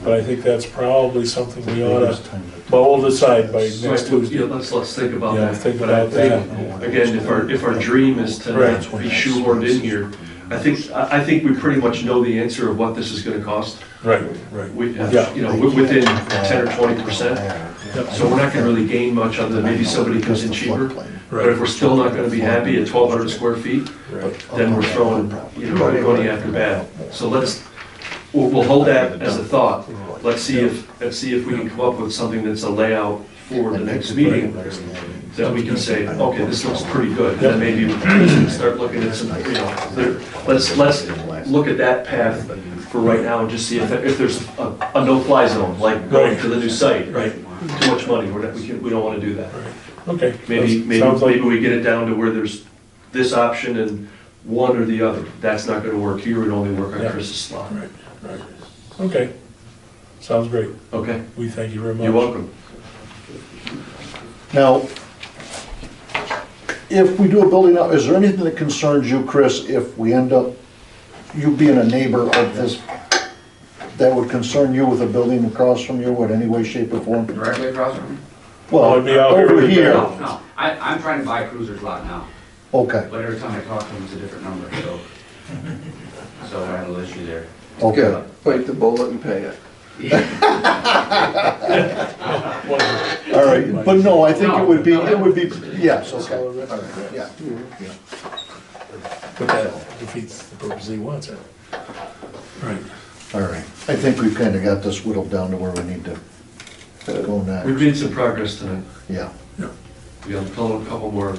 but I think that's probably something we ought to, but we'll decide by next Yeah, Tuesday. let's think about Yeah, that. think But I about think, that. again, if our dream is to Right. not be shoehorned in here, I think we pretty much know the answer of what this is gonna cost. Right, right. We, Yeah. you know, within 10 or 20%. So we're not gonna really gain much other than maybe somebody comes in cheaper. But if we're still not gonna be happy at 1,200 square feet, then we're throwing, money after bad. So we'll hold that as a thought. Let's see if we can come up with something that's a layout for the next meeting that we can say, okay, this looks pretty good. And then maybe we can start looking at some, let's look at that path for right now and just see if there's a no-fly zone, like going to the new site, right? Too much money, we don't wanna do that. Okay. Maybe we get it down to where there's this option and one or the other. That's not gonna work here, it would only work on Chris's slot. Right. Okay. Sounds great. Okay, We thank you very much. you're welcome. Now, if we do a building up, is there anything that concerns you, Chris, if we end up, you being a neighbor of this, that would concern you with a building across from you in any way, shape, or form? Directly across from me? Well, it'd be out here over with here, No, no, I'm trying to buy Cruiser's lot now, okay, but every time I talk to him, it's a different number, so I have a little issue there. okay. Bite the bullet and pay it. All right, but no, I think it would be, yes, okay. All right, yeah. But that defeats the purpose he wants it. Right. All right, I think we've kind of got this whittled down to where we need to go We've next, made some progress tonight. yeah, We have a couple more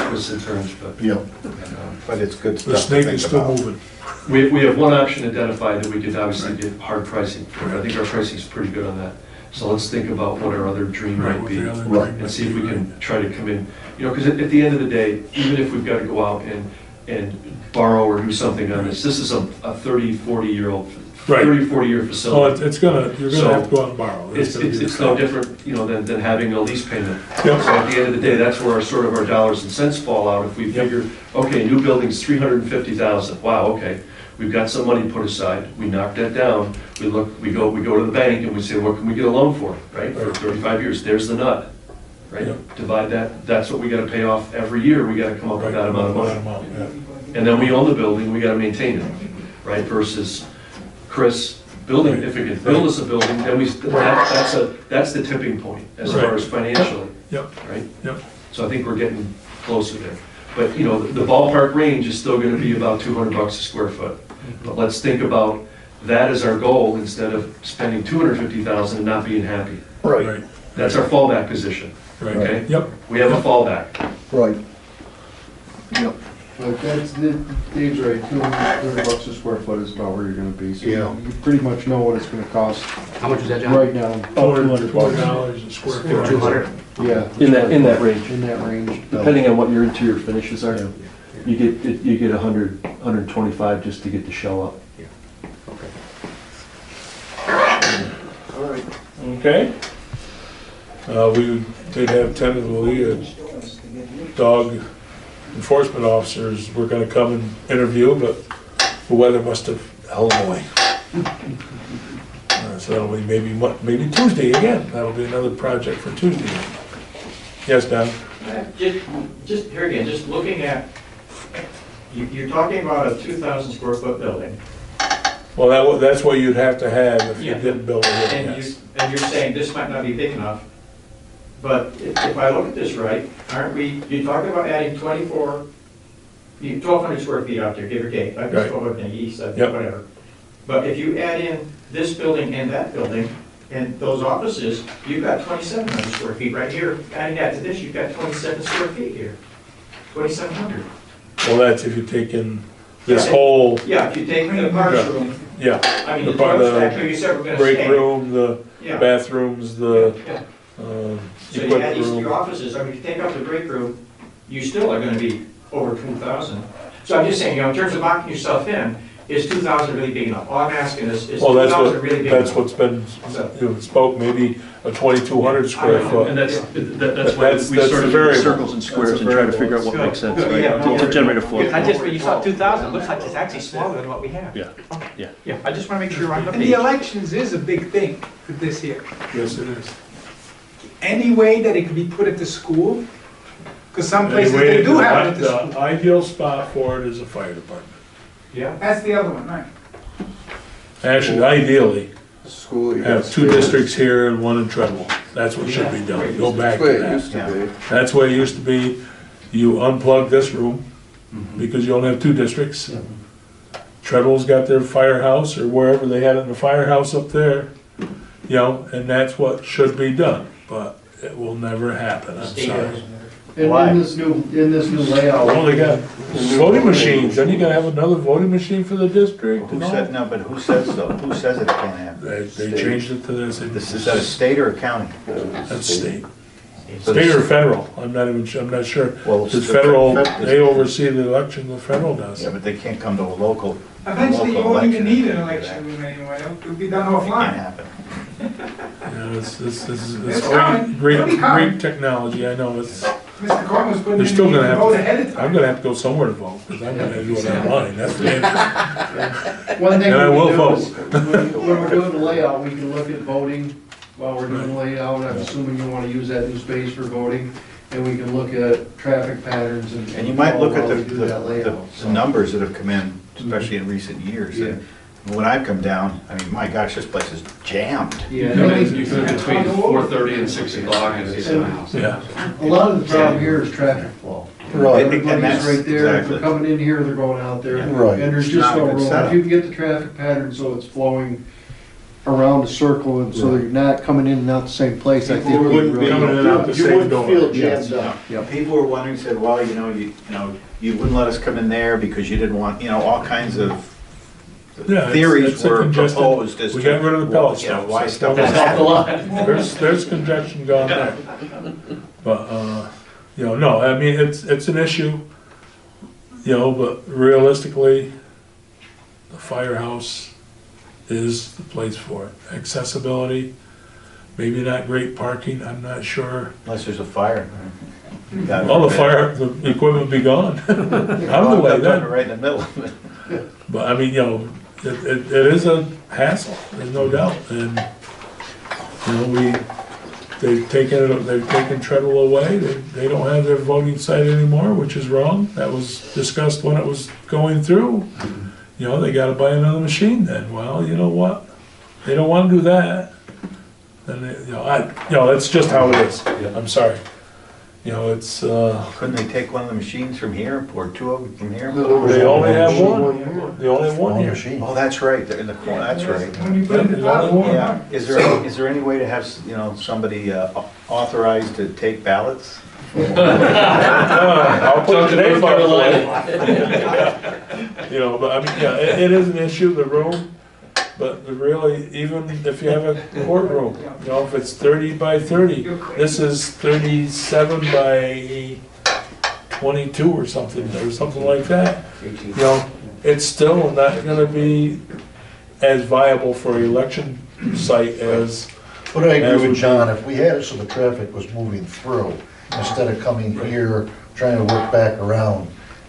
twists and turns, but yeah. But it's good The stuff to snake think is still about. moving. we have one option identified that we could obviously get hard pricing for. I think our pricing is pretty good on that. So let's think about what our other dream Right, might with be. the other Right. And see if we can try to come in, because at the end of the day, even if we've got to go out and borrow or do something on this is a 30, 40-year-old, Right. 30, 40-year So facility. you're gonna have to go out and borrow. That's It's gonna be the no cost. different, than having a lease payment. Yep. So at the end of the day, that's where our dollars and cents fall out. If we Yep. figure, okay, new building's 350,000, wow, okay. We've got some money put aside, we knock that down, we go to the bank and we say, what can we get a loan for, right? For 35 years, there's the nut, right? Yep. Divide that, that's what we gotta pay off every year, we gotta come up with that amount of That money. amount, yeah. And then we own the building, we gotta maintain it, right? Versus Chris building, if we can build us a building, then that's the tipping point as far Right. as financially, Yep, right? yep. So I think we're getting closer there. But, the ballpark range is still gonna be about $200 a square foot. But let's think about that as our goal instead of spending $250,000 and not being happy. Right, That's our fallback position, right. okay? Yep, We have a fallback. Right. Yep. But that's, Dave's right, $200 a square foot is about where you're gonna be, so Yeah. you pretty much know what it's gonna cost How much is that, John? right now. $200 a square foot. 200? Yeah. In that range, In that range. depending on what your interior finishes are, you get 100, 125 just to get the shell up. Okay. We did have tentatively a dog enforcement officers were gonna come and interview, but the weather must have held them away. So that'll be maybe Tuesday again. That'll be another project for Tuesday. Yes, Don? Just here again, just looking at, you're talking about a 2,000 square foot building, Well, that's what you'd have to have if you Yeah. didn't build it, and yes. you're saying this might not be big enough, but if I look at this right, you talked about adding 1,200 square feet out there, give or take, like Right. 1,200 east, Yep. whatever. But if you add in this building and that building, and those offices, you've got 2,700 square feet right here. Adding that to this, you've got 27 square feet here, 2,700. Well, that's if you take in this Yeah. whole, Yeah, if you take the parts Yeah. room, yeah, I mean, The the part- toilets the back here, you said we're gonna break stay. room, the Yeah. bathrooms, the Yeah. So you add equipment these three room. offices, I mean, if you take out the break room, you still are gonna be over 2,000. So I'm just saying, in terms of locking yourself in, is 2,000 really big enough? All I'm asking is Well, 2,000 really big enough? that's what's been, spoke, maybe a 2,200 square I know, foot. And that's why That's we the sort of variable. use circles and squares and try to figure out what makes sense, Good, right? yeah, To generate a flow. when you saw 2,000, it looks like it's actually smaller than what we have. Yeah, yeah. Yeah, I just want to make sure I'm on the And the page. elections is a big thing with this here. Yes, it is. Any way that it could be put at the school? Because some places Anyway, they do have it at the the school. ideal spot for it is a fire department. Yeah. That's the other one, right? Actually, ideally, School, you have got two space. districts here and one in Treadwell. That's what should be done. Go back That's the way to it that. used to be. That's the way it used to be. You unplug this room because you only have two districts. Treadwell's got their firehouse or wherever they had it in the firehouse up there, you know, and that's what should be done. But it will never happen, I'm sorry. And in this new layout. Well, they got voting machines, then you gotta have another voting machine for the district Who and all. said, no, but who says so? Who says it can't happen? They changed it to this. Is that a state or a county? That's state. So State or the- federal, I'm not even sure, I'm not sure. Well, Because the federal, fed- they oversee the election, the federal does. Yeah, but they can't come to a local. Eventually, you local won't even election need an and do election that. room anyway. It'll be done It can't offline. happen. Yeah, this is It's coming. great, It'll be coming. great technology, I know, it's, Mr. Carmen was putting they're in still the gonna have vote ahead of to, time. I'm gonna have to go somewhere to vote, because I'm gonna do it online, that's the answer. One thing And I we will can do vote. is, when we're doing the layout, we can look at voting while we're doing the layout. I'm assuming you want to use that new space for voting. And we can look at traffic patterns and. And you might look at while we do that layout, the so. numbers that have come in, especially in recent years. And when I've come down, I mean, my gosh, this place is jammed. Yeah, You come and in, you come in between 4:30 and 6 o'clock, and it's, Yeah, a lot of the problem here is traffic flow. Right. Everybody's that's right there, if exactly. they're coming in here, they're going out there. Right. And there's It's just not a no good room. setup. If you can get the traffic pattern so it's flowing around a circle and so that you're not coming in and out the same place, I think. People we wouldn't be, really- Coming in and out the you same wouldn't door. feel Yes. jammed up. You know, people were wondering, said, well, you wouldn't let us come in there because you didn't want, all kinds of Yeah, it's- theories it's a were congested- proposed as to. we got rid of the pellet stoves. Why That's stuff what was we solved. happening. there's congestion gone there. But, no, I mean, it's an issue, but realistically, the firehouse is the place for it. Accessibility, maybe not great parking, I'm not sure. Unless there's a fire. God All the forbid. fire, the equipment be gone. I'm the Well, way I'm then. right in the middle of it. But I mean, it is a hassle, there's no doubt, and, they've taken Treadwell away, they don't have their voting site anymore, which is wrong, that was discussed when it was going through. They gotta buy another machine then, well, you know what, they don't wanna do that, then, that's just how it is, I'm sorry. It's, Couldn't they take one of the machines from here, or two of them from here? they only have one, they only have one here. machine. Oh, that's right, they're in the corner, that's right. When you put it in the There's only bottom, one. Yeah, is there any way to have, somebody authorized to take ballots? I'll put the name on it. But I mean, it is an issue, the room, but really, even if you have a courtroom, if it's 30 by 30, this is 37 by 22 or something like that. It's still not gonna be as viable for an election site as, But I agree with John, if we had it so the traffic was moving through, instead of coming here, trying to work back around,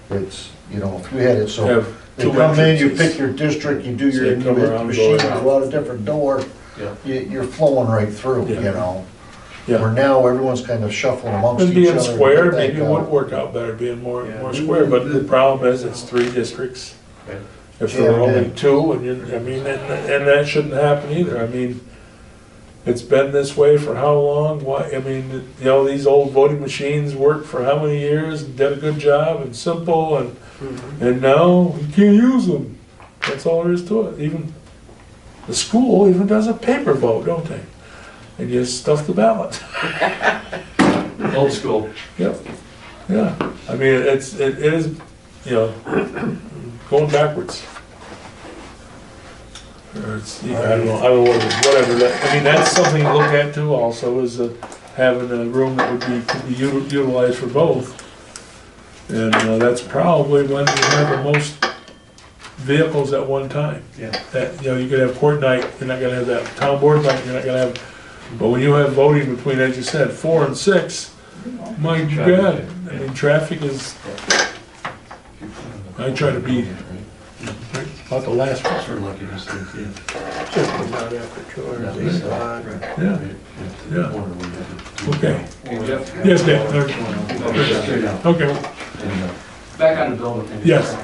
if we had it so have you two come in, you entrances. pick your district, you do So your, you you come hit the around, machine, go you around. go out a different door, you're flowing right through, Yeah. Where Yeah. now everyone's kind of shuffling amongst And each being other. square, and maybe it back would out. work out better, being more square, but the problem is, it's 3 districts. If there were Yeah, only yeah. 2, and that shouldn't happen either, it's been this way for how long? These old voting machines worked for how many years, and did a good job, and simple, and now you can't use them. That's all there is to it. Even, the school even does a paper vote, don't they? And you stuff the ballot. old school. Yep, yeah, it is, going backwards. Or it's, I don't know, whatever, that's something to look at too also, is having a room that could be utilized for both. And that's probably when you have the most vehicles at one time. Yeah. That, you know, you could have court night, you're not gonna have that town board night, you're not gonna have, but when you have voting between, as you said, 4 and 6, my God, I mean, traffic is, I try to be about the last one. Sort of like it is, yeah. Yeah, yeah, okay. Yes, Dan, okay, Back on the building thing. Yes.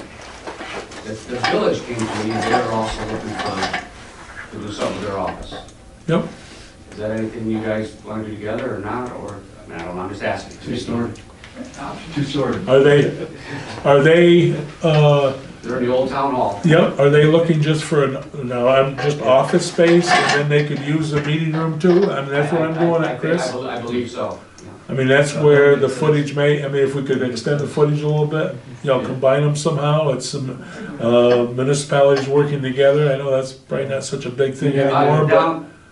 The village came to me, and they're also looking to do something with their office. yep. Is that anything you guys want to do together or not, or, I mean, I don't know, I'm just asking. Two-story. Two-story. Are they, They're in the old town hall. yep, are they looking just for, no, I'm just office space, and then they could use the meeting room too? I mean, that's what I'm going at, Chris? I believe so. I mean, that's where the footage may, I mean, if we could extend the footage a little bit, you know, combine them somehow, it's some municipalities working together, I know that's probably not such a big thing anymore, but,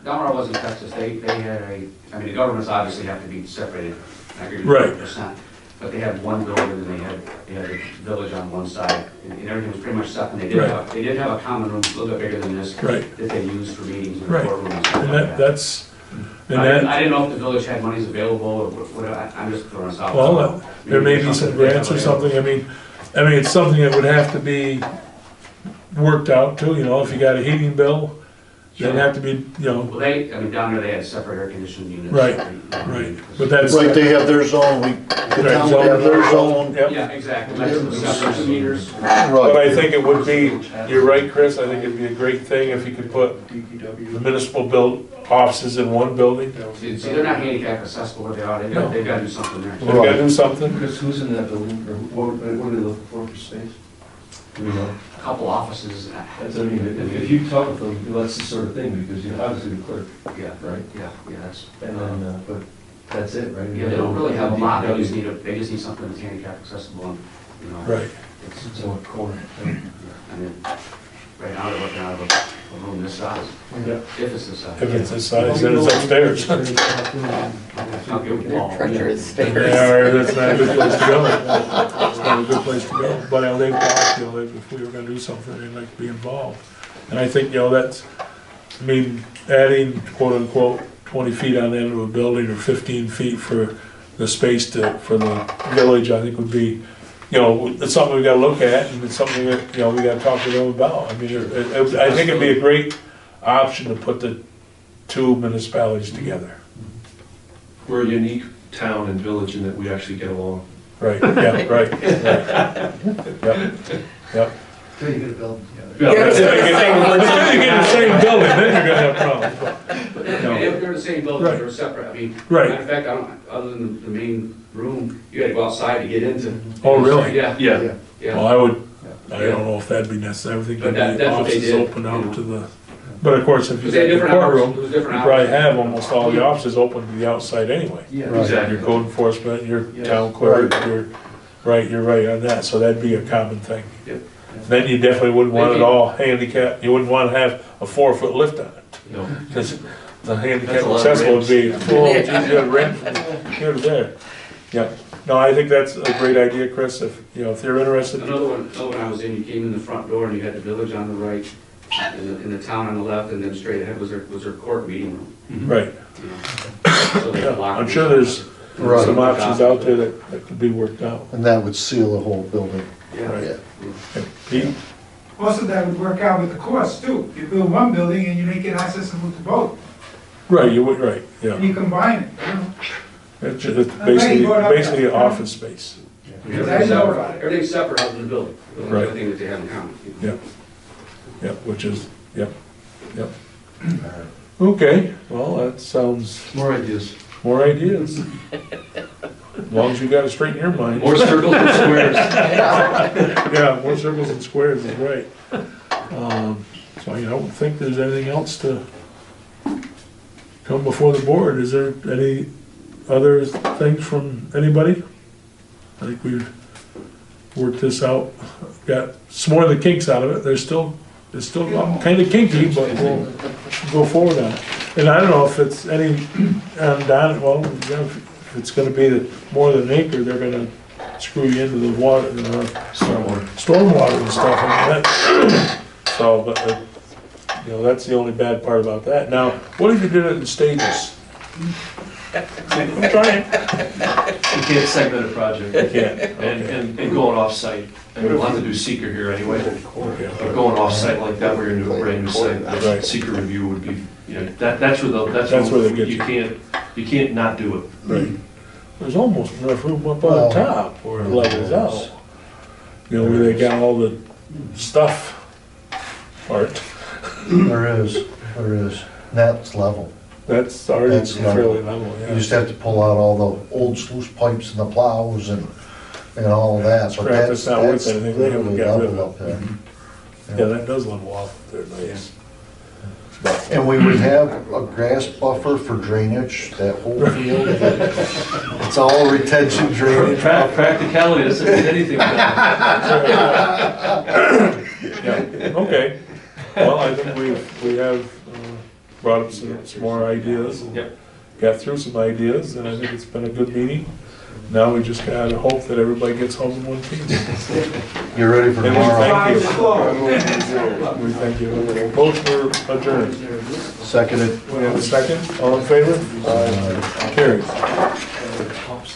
Down where I was in Texas, they had I mean, the governments obviously have to be separated, I agree with Right. 100%. But they had one building, and they had the village on one side, and everything was pretty much separate. They did have a common room, a little bit bigger than this, right, that they used for meetings and Right. courtrooms and stuff and like that. that's, and I that, didn't know if the village had monies available, or what, I'm just throwing this out. well, there may be some grants or something, I mean, it's something that would have to be worked out too, you know, if you got a heating bill, it'd have to be, you know, Well, I mean, down there, they had separate air conditioning units. Right, separate, right, but that's. Right, they have their zone, the town would have their zone. Yep. Yeah, exactly, that's separate meters. But Right, I think it would be, you're right, Chris, I think it'd be a great thing if you could put the municipal build offices in one building. See, they're not handicap accessible where they are, they've got to do something there. We've gotta do something. Chris, who's in that building, or what are they looking for space? Do we know? A couple offices. That's, I mean, if you talk with them, that's the sort of thing, because you're obviously the clerk, Yeah, right? yeah, that's. And then, but that's it, right? Yeah, they don't really have a lot, they just need something that's handicap accessible, and, you know. Right. It's in a corner. I mean, right now, they're looking out of a room this size, Yeah. if it's this size. If it's this size, then it's upstairs. Not good wall. Yeah, that's not a good place to go. It's not a good place to go. But they've talked, you know, if we were gonna do something, they'd like to be involved. And I think, you know, that's, I mean, adding quote unquote 20 feet on the end of a building or 15 feet for the space for the village, I think would be, you know, it's something we gotta look at, and it's something that, you know, we gotta talk to them about. I mean, I think it'd be a great option to put the two municipalities together. We're a unique town and village in that we actually get along. Right, yeah, right. Yep, yep. Till you get a building together. Yeah, if you get the same building, then you're gonna have problems. But they're the same building, Right. they're separate, I mean. Right. Matter of fact, other than the main room, you had to go outside to get into. Oh, really? Yeah, Yeah. Well, yeah. I would, I don't know if that'd be necessary, I think But that'd be that's what they offices did, open you out know. to the, but of course, if you Because they had get the different hours, courtroom, it was you different hours. probably have almost all the offices open to the outside anyway. Yeah. Exactly. Your code enforcement, your Yes. town clerk, you're right on that, so that'd be a common thing. Yep. Then you definitely wouldn't want it all handicapped, you wouldn't wanna have a 4-foot lift on it. No. Because the handicap That's a lot of accessible would be, ramps. oh, geez, you gotta ramp from here to there. Yeah, no, I think that's a great idea, Chris, if, you know, if you're interested. Another one I was in, you came in the front door and you had the village on the right, and the town on the left, and then straight ahead was their court meeting room. Right, You know. So they yeah, blocked I'm it. sure there's Right. some options out there that could be worked out. and that would seal the whole building. Yeah. Right. Yeah. Pete? Also, that would work out with the cost too. You build one building and you make it accessible to both, Right, you would, right, and yeah. you combine it, you know? It's basically office space. Everything's I know separate. about it. Everything's separate other than the building, the only Right. other thing that they have in common. Yeah, yeah, which is, yep, yep. Okay, well, that sounds, More ideas. more ideas. As long as you got it straight in your mind. More circles and squares. Yeah, more circles and squares is right. So I don't think there's anything else to come before the board. Is there any other things from anybody? I think we've worked this out, got some more of the kinks out of it. It's still kind of kinky, but we'll go forward on it. And I don't know if it's any, well, yeah, if it's gonna be more than an acre, they're gonna screw you into the water, stormwater and stuff and that. So, but, you know, that's the only bad part about that. Now, what if you did it in stages? I'm trying. You can't segment a project. You can't. And going off-site. And we'll have to do seeker here anyway. But going off-site like that, where you're doing a brand new site, Right. seeker review would be, you know, that's That's where they get you can't not do it. Right. There's almost enough room up on top where it levels out. You know, where they got all the stuff part. There is. That's level. That's already That's fairly level. level, You yeah. just have to pull out all the old sluice pipes and the plows and all of that, but Crap, it's not worth that's anything, they haven't literally got rid of level up there. Yeah, that does level off there, nice. And we would have a grass buffer for drainage, that whole field. It's all retention drainage. Practicality doesn't mean anything. Yeah, okay. Well, I think we have brought up some more ideas. And Yep. got through some ideas, and I think it's been a good meeting. Now we just gotta hope that everybody gets home in one piece. You're ready for And we tomorrow? thank you. We thank you. Motion for adjourned. Seconded. We have a second, all in favor? Carries. Okay.